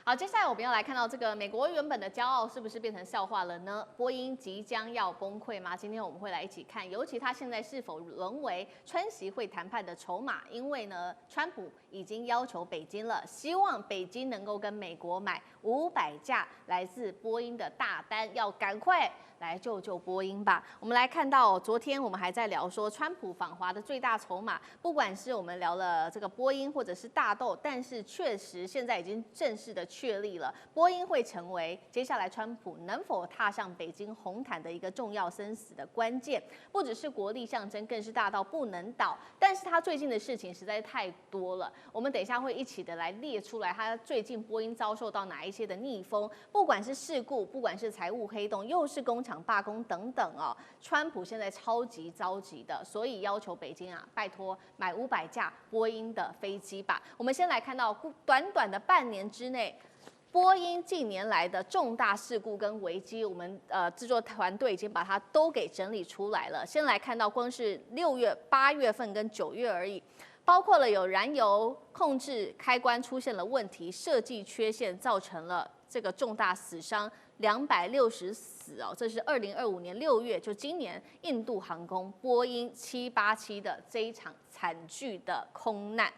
好，接下来我们要来看到这个美国原本的骄傲是不是变成笑话了呢？波音即将要崩溃吗？今天我们会来一起看，尤其它现在是否沦为川习会谈判的筹码？因为呢，川普已经要求北京了，希望北京能够跟美国买500架来自波音的大单，要赶快来救救波音吧。我们来看到，昨天我们还在聊说，川普访华的最大筹码，不管是我们聊了这个波音或者是大豆，但是确实现在已经正式的确立了，波音会成为接下来川普能否踏上北京红毯的一个重要生死的关键，不只是国力象征，更是大到不能倒。但是他最近的事情实在太多了，我们等一下会一起的来列出来，他最近波音遭受到哪一些的逆风，不管是事故，不管是财务黑洞，又是工厂罢工等等哦。川普现在超级着急的，所以要求北京啊，拜托买500架波音的飞机吧。我们先来看到短短的半年之内，波音近年来的重大事故跟危机，我们制作团队已经把它都给整理出来了。先来看到，光是6月、8月份跟9月而已，包括了有燃油控制开关出现了问题，设计缺陷造成了这个重大死伤260死哦，这是2025年6月，就今年印度航空波音787的这一场惨剧的空难。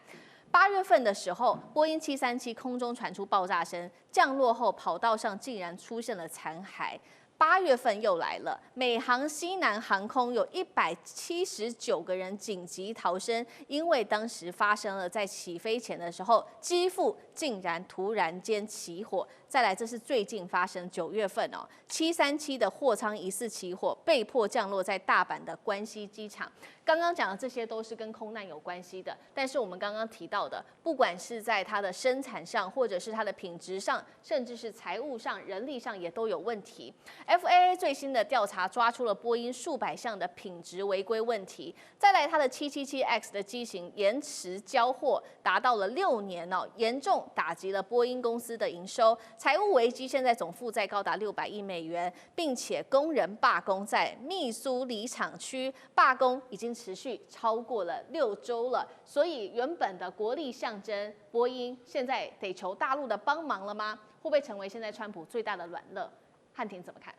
8月份的时候，波音737空中传出爆炸声，降落后跑道上竟然出现了残骸。8月份又来了，美航西南航空有179个人紧急逃生，因为当时发生了在起飞前的时候，机腹竟然突然间起火。再来，这是最近发生9月份哦，737的货舱疑似起火，被迫降落在大阪的关西机场。刚刚讲的这些都是跟空难有关系的，但是我们刚刚提到的，不管是在它的生产上，或者是它的品质上，甚至是财务上、人力上也都有问题。FAA 最新的调查抓出了波音数百项的品质违规问题。再来，它的777X 的机型延迟交货达到了6年哦，严重打击了波音公司的营收。财务危机现在总负债高达600亿美元，并且工人罢工在密苏里厂区罢工已经持续超过了6周了。所以原本的国力象征波音，现在得求大陆的帮忙了吗？会不会成为现在川普最大的软肋？汉庭怎么看？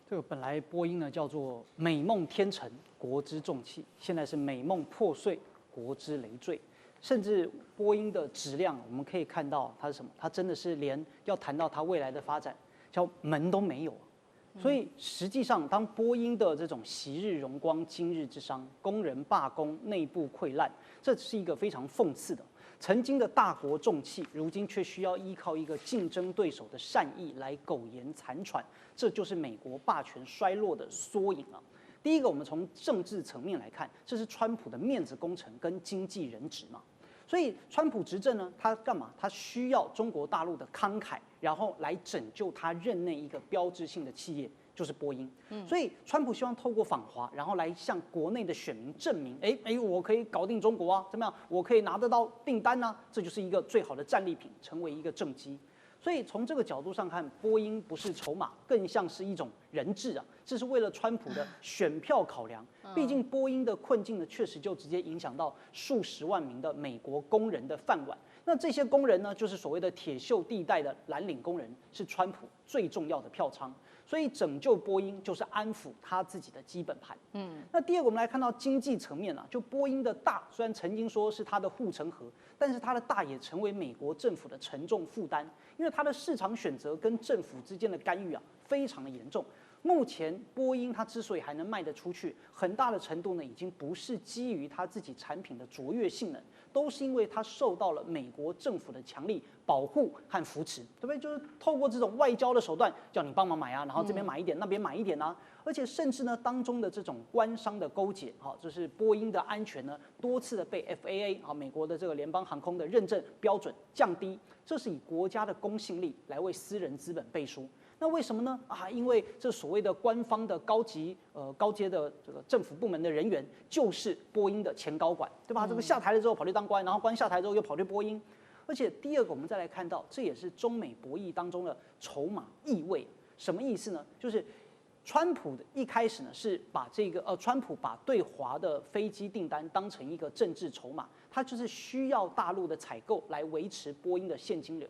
这个本来波音呢叫做美梦天成，国之重器，现在是美梦破碎，国之累赘。甚至波音的质量，我们可以看到它是什么？它真的是连要谈到它未来的发展，叫门都没有。所以实际上，当波音的这种昔日荣光，今日之伤，工人罢工，内部溃烂，这是一个非常讽刺的。曾经的大国重器，如今却需要依靠一个竞争对手的善意来苟延残喘，这就是美国霸权衰落的缩影啊。第一个，我们从政治层面来看，这是川普的面子工程跟经济人质嘛。所以川普执政呢，他干嘛？他需要中国大陆的慷慨，然后来拯救他任内一个标志性的企业，就是波音。所以川普希望透过访华，然后来向国内的选民证明，我可以搞定中国啊，怎么样？我可以拿得到订单啊，这就是一个最好的战利品，成为一个政绩。所以从这个角度上看，波音不是筹码，更像是一种人质啊！这是为了川普的选票考量。毕竟波音的困境呢，确实就直接影响到数十万名的美国工人的饭碗。那这些工人呢，就是所谓的铁锈地带的蓝领工人，是川普最重要的票仓。所以拯救波音就是安抚他自己的基本盘。那第二个，我们来看到经济层面啊，就波音的大，虽然曾经说是它的护城河，但是它的大也成为美国政府的沉重负担，因为它的市场选择跟政府之间的干预啊，非常的严重。目前波音它之所以还能卖得出去，很大的程度呢，已经不是基于它自己产品的卓越性能，都是因为它受到了美国政府的强力保护和扶持，对不对？就是透过这种外交的手段，叫你帮忙买啊，然后这边买一点，那边买一点啊，而且甚至呢，当中的这种官商的勾结，就是波音的安全呢，多次的被 FAA 美国的这个联邦航空的认证标准降低，这是以国家的公信力来为私人资本背书。那为什么呢？因为这所谓的官方的高阶的这个政府部门的人员，就是波音的前高管，对吧？这个下台了之后跑去当官，然后官下台之后又跑去波音。而且第二个，我们再来看到，这也是中美博弈当中的筹码意味。什么意思呢？就是川普的一开始呢是把川普把对华的飞机订单当成一个政治筹码，他就是需要大陆的采购来维持波音的现金流。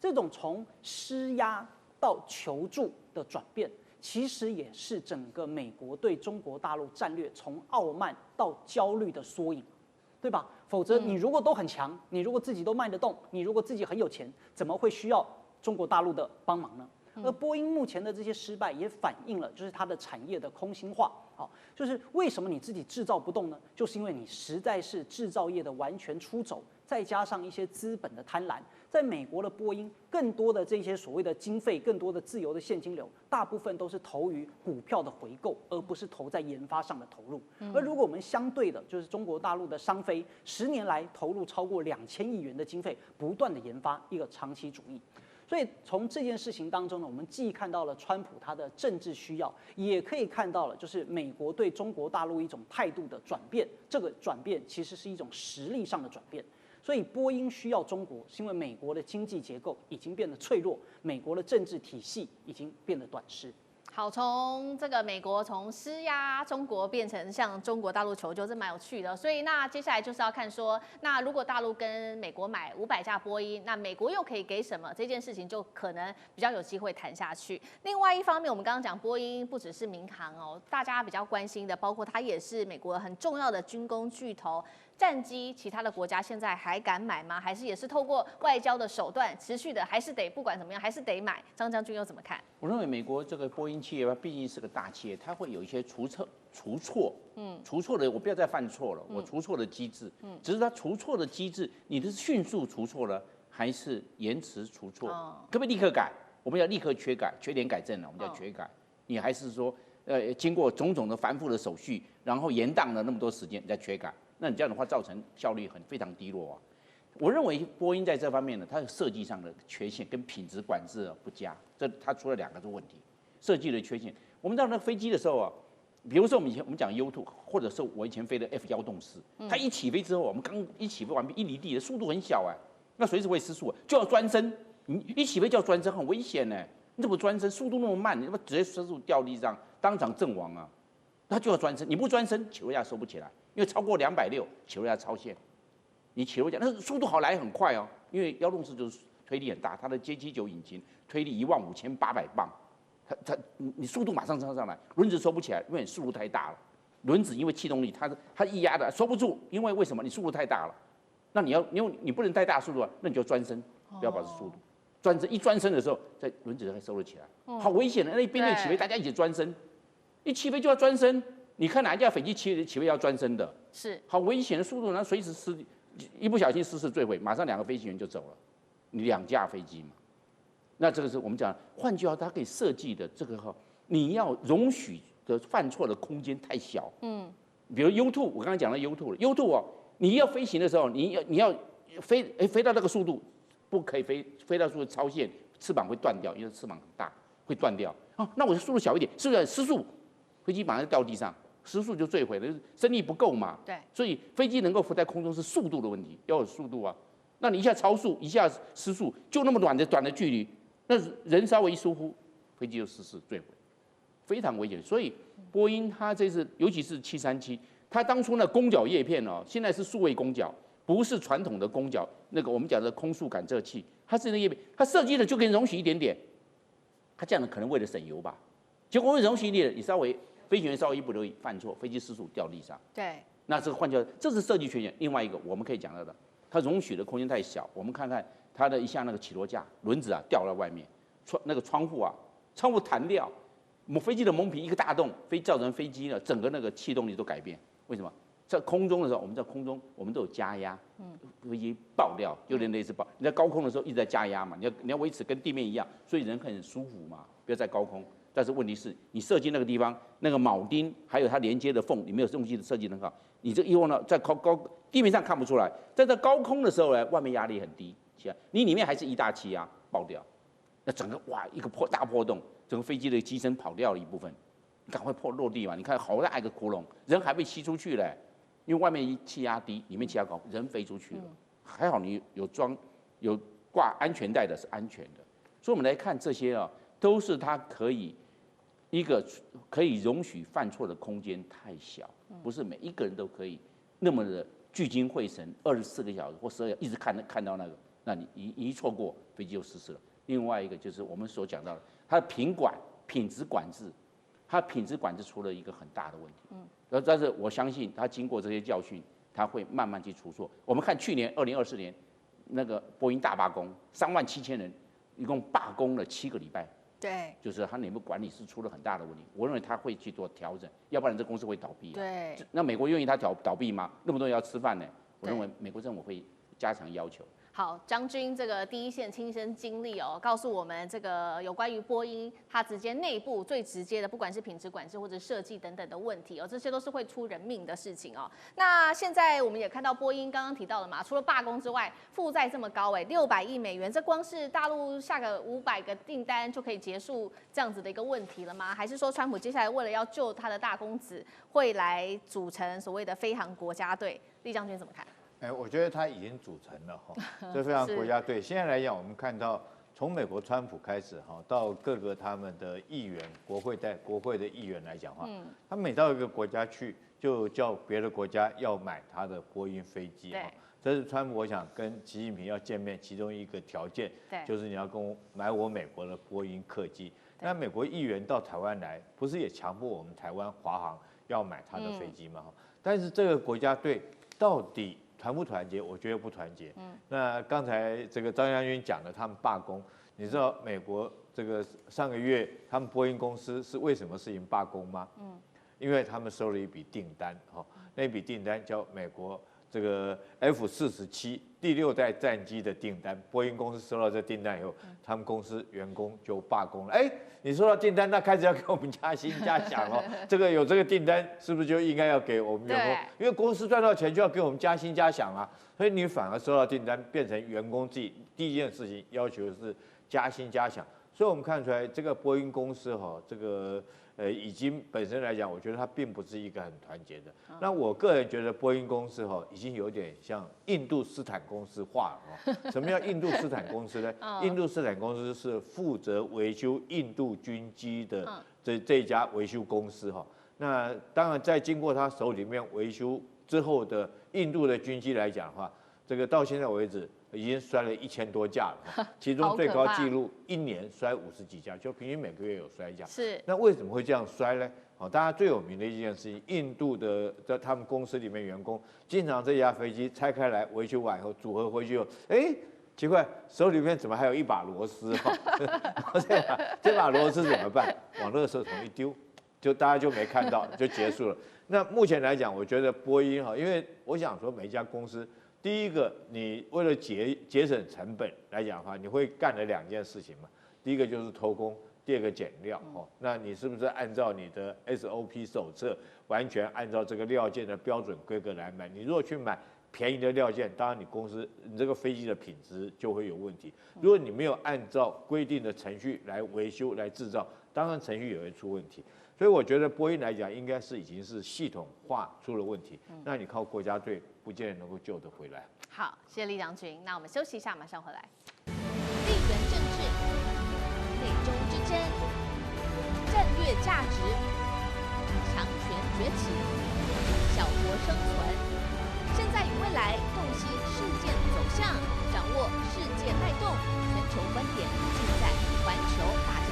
这种从施压到求助的转变，其实也是整个美国对中国大陆战略从傲慢到焦虑的缩影，对吧？否则你如果都很强，你如果自己都卖得动，你如果自己很有钱，怎么会需要中国大陆的帮忙呢？而波音目前的这些失败也反映了，就是它的产业的空心化。好，就是为什么你自己制造不动呢？就是因为你实在是制造业的完全出走，再加上一些资本的贪婪。在美国的波音，更多的这些所谓的经费，更多的自由的现金流，大部分都是投于股票的回购，而不是投在研发上的投入。而如果我们相对的，就是中国大陆的商飞，10年来投入超过2000亿元的经费，不断的研发一个长期主义。所以从这件事情当中呢，我们既看到了川普他的政治需要，也可以看到了就是美国对中国大陆一种态度的转变。这个转变其实是一种实力上的转变。所以波音需要中国，是因为美国的经济结构已经变得脆弱，美国的政治体系已经变得短视。好，从这个美国从施压中国变成向中国大陆求救，这蛮有趣的。所以那接下来就是要看说，那如果大陆跟美国买500架波音，那美国又可以给什么？这件事情就可能比较有机会谈下去。另外一方面，我们刚刚讲波音不只是民航哦，大家比较关心的，包括它也是美国很重要的军工巨头。战机，其他的国家现在还敢买吗？还是也是透过外交的手段持续的，还是得不管怎么样，还是得买？张将军又怎么看？我认为美国这个波音企业吧，毕竟是个大企业，它会有一些除错，除错的我不要再犯错了，我除错的机制，只是它除错的机制，你的是迅速除错了，还是延迟除错？可不可以立刻改？我们要立刻缺点改正了，我们叫缺改。你还是说，经过种种的繁复的手续，然后延宕了那么多时间，你再缺改？那你这样的话，造成效率非常低落啊。我认为波音在这方面呢，它的设计上的缺陷跟品质管制不佳，它出了2个问题。设计的缺陷，我们到那飞机的时候啊，比如说我们讲 U2，或者是我以前飞的 F104，它一起飞之后，我们刚一起飞完毕，一离地的速度很小那随时会失速，就要专升。你一起飞就要专升，很危险呢。你怎么专升？速度那么慢，你他妈直接失速掉地上，当场阵亡啊！他就要专升，你不专升，起落架收不起来。因为超过260，起落架超限，你起落架那速度好来很快哦，因为104就是推力很大，它的 J79引擎推力15800磅，你速度马上上来，轮子收不起来，因为你速度太大了，轮子因为气动力它一压的收不住，因为什么？你速度太大了，那你不能太大速度啊，那你就专升，不要保持速度，一专升的时候，在轮子才收得起来，好危险的，那一边起飞大家一起专升，一起飞就要专升。你看哪一架飞机起飞要专升的，是好危险的速度，然后随时一不小心失事坠毁，马上2个飞行员就走了。你2架飞机嘛，那这个是我们讲，换句话，它可以设计的这个你要容许的犯错的空间太小。比如 U2， 我刚刚讲到 U2 哦，你要飞行的时候，你要飞到那个速度，不可以飞到速度超限，翅膀会断掉，因为翅膀很大会断掉。那我的速度小一点，是不是失速？飞机马上掉地上，失速就坠毁了，升力不够嘛。对，所以飞机能够浮在空中是速度的问题，要有速度啊。那你一下超速，一下失速，就那么短的距离，那人稍微一疏忽，飞机就失事坠毁，非常危险。所以波音它这次，尤其是737，它当初那弓角叶片哦，现在是数位弓角，不是传统的弓角，那个我们讲的空速感测器，它是那叶片，它设计的就可以容许一点点，它这样的可能为了省油吧，结果为了容许一点，你飞行员稍微一不留意犯错，飞机失速掉地上。对，那这个换句话，这是设计缺陷。另外一个我们可以讲到的，它容许的空间太小。我们看看它的一下那个起落架轮子掉到外面，那个窗户弹掉，飞机的蒙皮一个大洞，造成飞机呢整个那个气动力都改变。为什么？在空中的时候，我们在空中我们都有加压，飞机爆掉，有点类似爆。你在高空的时候一直在加压嘛，你要维持跟地面一样，所以人很舒服嘛，不要在高空。但是问题是你设计那个地方，那个铆钉还有它连接的缝，你没有东西的设计很好。你这以后呢，在地面上看不出来，在这高空的时候呢，外面压力很低，你里面还是一大气压爆掉，那整个一个大破洞，整个飞机的机身跑掉了一部分，你赶快落地嘛！你看好大一个窟窿，人还被吸出去了，因为外面气压低，里面气压高，人飞出去了。还好你有挂安全带的是安全的，所以我们来看这些都是它可以容许犯错的空间太小，不是每一个人都可以那么的聚精会神，24个小时或12小时一直看到那个，那你一错过，飞机就失事了。另外一个就是我们所讲到的，它的品质管制，它的品质管制出了一个很大的问题。但是我相信它经过这些教训，它会慢慢去除错。我们看去年2024年那个波音大罢工，37000人一共罢工了7个礼拜。对，就是它内部管理是出了很大的问题，我认为他会去做调整，要不然这公司会倒闭。对，那美国愿意它倒闭吗？那么多人要吃饭呢，我认为美国政府会加强要求。好，将军这个第一线亲身经历哦，告诉我们这个有关于波音它直接内部最直接的，不管是品质管制或者设计等等的问题哦，这些都是会出人命的事情哦。那现在我们也看到波音刚刚提到了嘛，除了罢工之外，负债这么高600亿美元，这光是大陆下个500个订单就可以结束这样子的一个问题了吗？还是说川普接下来为了要救他的大公子，会来组成所谓的飞航国家队？厉将军怎么看？我觉得他已经组成了哈，这非常国家队。现在来讲，我们看到从美国川普开始哈，到各个他们的议员、国会的议员来讲话，他每到一个国家去，就叫别的国家要买他的波音飞机哈。这是川普我想跟习近平要见面其中一个条件，就是你要跟我买我美国的波音客机。那美国议员到台湾来，不是也强迫我们台湾华航要买他的飞机吗？但是这个国家队到底团不团结？我觉得不团结。那刚才这个张将军讲的，他们罢工，你知道美国这个上个月他们波音公司是为什么事情罢工吗？因为他们收了一笔订单，那笔订单叫美国这个 F-47第6代战机的订单，波音公司收到这订单以后，他们公司员工就罢工了。你收到订单，那开始要给我们加薪加奖哦。这个有这个订单，是不是就应该要给我们员工？因为公司赚到钱就要给我们加薪加奖啊。所以你反而收到订单，变成员工自己第一件事情要求的是加薪加奖。所以我们看出来，这个波音公司这个已经本身来讲，我觉得它并不是一个很团结的。那我个人觉得波音公司已经有点像印度斯坦公司化了。什么叫印度斯坦公司呢？印度斯坦公司是负责维修印度军机的这一家维修公司那当然在经过他手里面维修之后的印度的军机来讲的话，这个到现在为止已经摔了1000多架了，其中最高纪录1年摔50几架，就平均每个月有摔一架。是。那为什么会这样摔呢？大家最有名的一件事情，印度的在他们公司里面员工经常这架飞机拆开来维修完以后组合回去后，奇怪，手里面怎么还有一把螺丝？这把螺丝怎么办？往垃圾桶一丢，就大家就没看到，就结束了。那目前来讲，我觉得波音因为我想说每一家公司。第一个，你为了节省成本来讲的话，你会干了2件事情嘛。第一个就是偷工，第二个减料那你是不是按照你的 SOP 手册，完全按照这个料件的标准规格来买？你如果去买便宜的料件，当然你这个飞机的品质就会有问题。如果你没有按照规定的程序来维修来制造，当然程序也会出问题。所以我觉得波音来讲，应该是已经是系统化出了问题。那你靠国家队不见得能够救得回来。好，谢谢厉将军。那我们休息一下，马上回来。地缘政治、美中之争、战略价值、强权崛起、小国生存，现在与未来洞悉事件走向，掌握世界脉动，全球观点尽在环球大